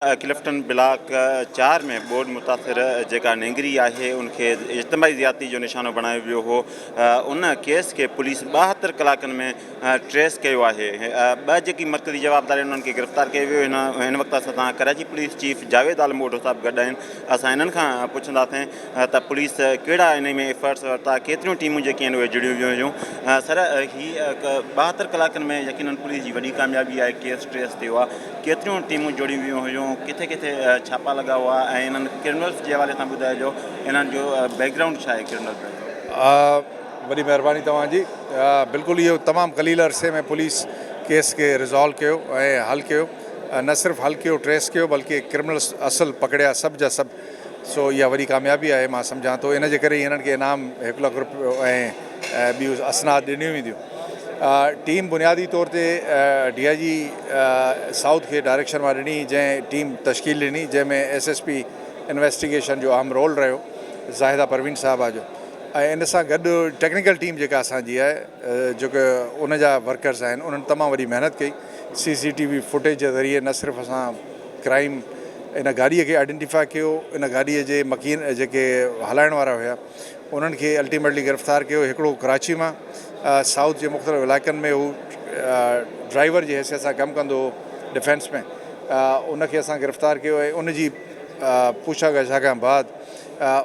Clifton block 4 में board मुतासिर जेका नेंगरी है उनके इज्तमाही ज़्यादती जो निशानो बनायो वियो हो। उन केस के पुलिस 72 कलाकनि में ट्रेस कयो आहे। ॿ जेकी मरकज़ी जवाबदारी उन्हनि खे गिरफ़्तार कयो वियो। हिन वक़्तु असां सां कराची पुलिस चीफ जावेद आलम मोटो साहब गॾु आहिनि। असां इन्हनि खां पुछंदासीं त पुलिस कहिड़ा इन में एफर्ट्स वरिता, केतिरियूं टीमूं जेके आहिनि उहे जुड़ियूं वियूं हुयूं। सर, हीअ 72 कलाकनि में यकीनन पुलिस जी वॾी कामयाबी आहे, केस ट्रेस थियो आहे। केतिरियूं टीमूं जुड़ियूं वियूं हुयूं, किथे किथे छापा लॻा हुआ ऐं इन्हनि क्रिमिनल्स जे हवाले सां ॿुधाइजो, इन्हनि जो बैकग्राउंड छा आहे क्रिमिनल जो। वॾी महिरबानी तव्हांजी। बिल्कुलु इहो तमामु कलील अरसे में पुलिस केस खे रिज़ॉल्व कयो ऐं हल कयो। न सिर्फ़ु हल कयो, ट्रेस कयो, बल्कि क्रिमिनल्स असुल पकड़िया सभु जा सभु। सो इहा वॾी कामयाबी आहे मां सम्झां थो। इन जे करे हिननि खे इनाम ₹1,00,000 ऐं ॿियूं असनाद ॾिनियूं वेंदियूं। टीम बुनियादी तौर ते DIG साउथ खे डायरेक्शन मां ॾिनी, जंहिं टीम तश्कील ॾिनी, जंहिंमें SSP इन्वेस्टिगेशन जो अहम रोल रहियो, ज़ाहिदा परवीन साहिबा जो। ऐं इन सां गॾु टेक्निकल टीम जेका असांजी आहे, जेके उन जा वर्कर्स आहिनि, उन्हनि तमामु वॾी महिनत कई। CCTV फुटेज जे ज़रिए न सिर्फ़ु असां क्राइम इन गाॾीअ खे आइडेंटिफाई कयो, इन गाॾीअ जे मकीन जेके हलाइण वारा हुया उन्हनि खे अल्टीमेटली गिरफ़्तार कयो। हिकिड़ो कराची मां, साउथ जे मुख़्तलिफ़ इलाइक़नि में हू ड्राइवर जी हैसियत सां कमु कंदो हो डिफेंस में, उनखे असां गिरफ़्तार कयो ऐं उनजी पुछा ॻाछ खां बाद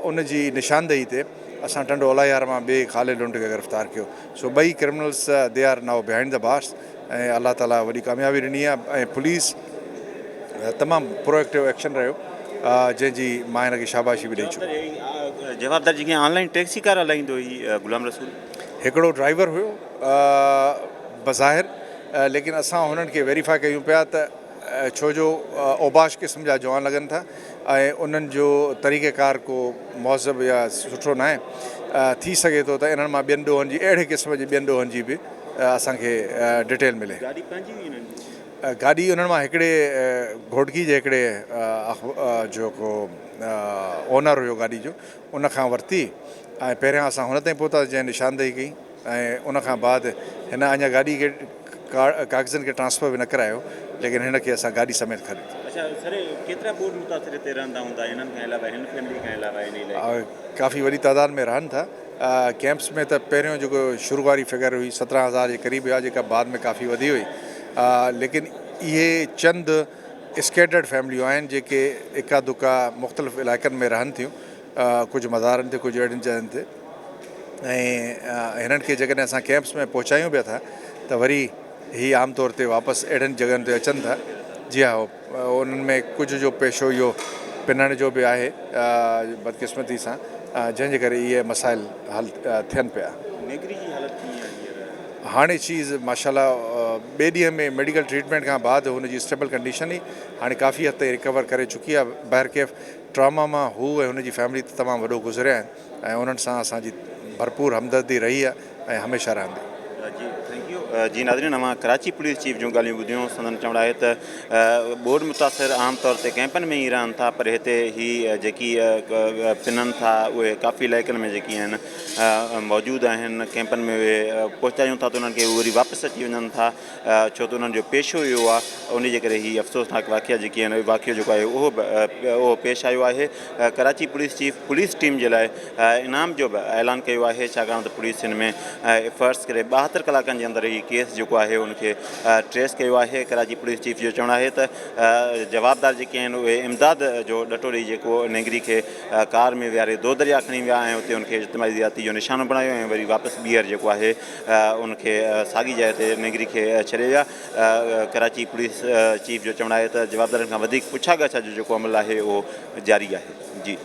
उनजी निशानदेही ते असां टंडो अलायार मां ॿिए ख़ालिद लुंड खे गिरफ़्तार कयो। सो ॿई criminals they are now behind the bars ऐं अल्लाह ताला वॾी कामयाबी ॾिनी आहे ऐं पुलिस तमामु प्रोएक्टिव एक्शन रहियो, जंहिंजी मां हिनखे शाबाशी बि ॾेई चुको। जवाबदार जेके ऑनलाइन टैक्सी कार हलाईंदो हुई गुलाम रसूल, हिकिड़ो ड्राइवर हुयो बज़ाहिर, लेकिन असां हुननि खे वेरीफाई कयूं पिया त छो जो ओबाश क़िस्म जा जवान लॻनि था ऐं उन्हनि जो तरीक़ेकार को मौज़ब या सुठो न आहे। थी सघे थो त इन्हनि मां ॿियनि ॾोहनि जी, अहिड़े क़िस्म जी ॿियनि ॾोहनि जी बि असांखे डिटेल मिले। गाॾी उन्हनि मां हिकिड़े घोटकी जे हिकिड़े जेको ओनर हुयो गाॾी जो, उनखां वरिती ऐं पहिरियां असां हुन ताईं पहुता जंहिं निशानदेही कई ऐं उनखां बाद हिन अञा गाॾी खे कागज़नि खे ट्रांसफ़र बि न करायो, लेकिन हिन खे असां गाॾी समेत ख़रीद। काफ़ी वॾी तादाद में रहनि था। कैंप्स में त पहिरियों जेको शुरू वारी फिगर हुई 17,000 जे क़रीब हुआ, जेका बाद में काफ़ी वधी हुई, लेकिन इहे चंद स्केटर्ड फैमिलियूं आहिनि जेके इका दुका मुख़्तलिफ़ इलाइक़नि में रहनि थियूं, कुझु मज़ारनि ते, कुझु अहिड़ियुनि जॻहियुनि ते। ऐं हिननि खे जेकॾहिं असां कैंप्स में पहुचायूं पिया था त वरी हीअ आमतौर ते वापसि अहिड़ियुनि जॻहियुनि ते अचनि था। जी हा, उन्हनि में कुझु जो पेशो इहो पिनण जो बि आहे बदकिस्मती सां, जंहिंजे करे इहे मसाइल हल थियनि पिया। हाणे चीज़ माशाल्लाह ॿिए ॾींहं में मेडिकल ट्रीटमेंट खां बाद हुनजी स्टेबल कंडीशन ई हाणे काफ़ी हद ताईं रिकवर करे चुकी आहे। बहरकैफ़ ट्रामा मां हू ऐं हुनजी फैमिली तमामु वॾो गुज़रिया आहिनि ऐं उन्हनि सां असांजी भरपूर हमदर्दी रही आहे ऐं हमेशह रहंदी। जी, थैंक यू। जी नाज़रीन, मां कराची पुलिस चीफ जूं ॻाल्हियूं ॿुधियूं। संदन चवण आहे त बोर्ड मुतासिर आम तौर ते कैंपनि में ई रहनि था, पर हिते ही जेकी पिननि था उहे काफ़ी इलाइक़नि में जेकी आहिनि मौजूदु आहिनि। कैंपनि में उहे पहुचायूं था त उन्हनि खे वरी वापसि अची वञनि था, छो त उन्हनि जो पेशो इहो आहे। उन जे करे हीअ अफ़सोसनाक वाक़िया जेकी आहिनि, वाक़ियो जेको आहे उहो पेश आयो आहे। Karachi police chief police team जे लाइ इनाम जो बि ऐलान कयो आहे, छाकाणि त पुलिस हिन में एफर्ट्स करे 72 कलाकनि जे अंदरि ही केस जेको आहे उनखे ट्रेस कयो आहे। कराची पुलिस चीफ जो चवणु आहे त जवाबदार जेके आहिनि उहे इमदाद जो ॾटो ॾेई जेको नेंगरी खे कार में विहारे दो दरिया खणी विया ऐं उते उनखे इज्तमाही ज़्यादती जो निशानो बणायो ऐं वरी वापसि ॿीहर जेको आहे उनखे साॻी जाइ ते नेंगरी खे छॾे विया। कराची पुलिस चीफ जो चवणु आहे त जवाबदारनि खां वधीक पुछा ॻाछ जो जेको अमल आहे उहो जारी आहे। जी।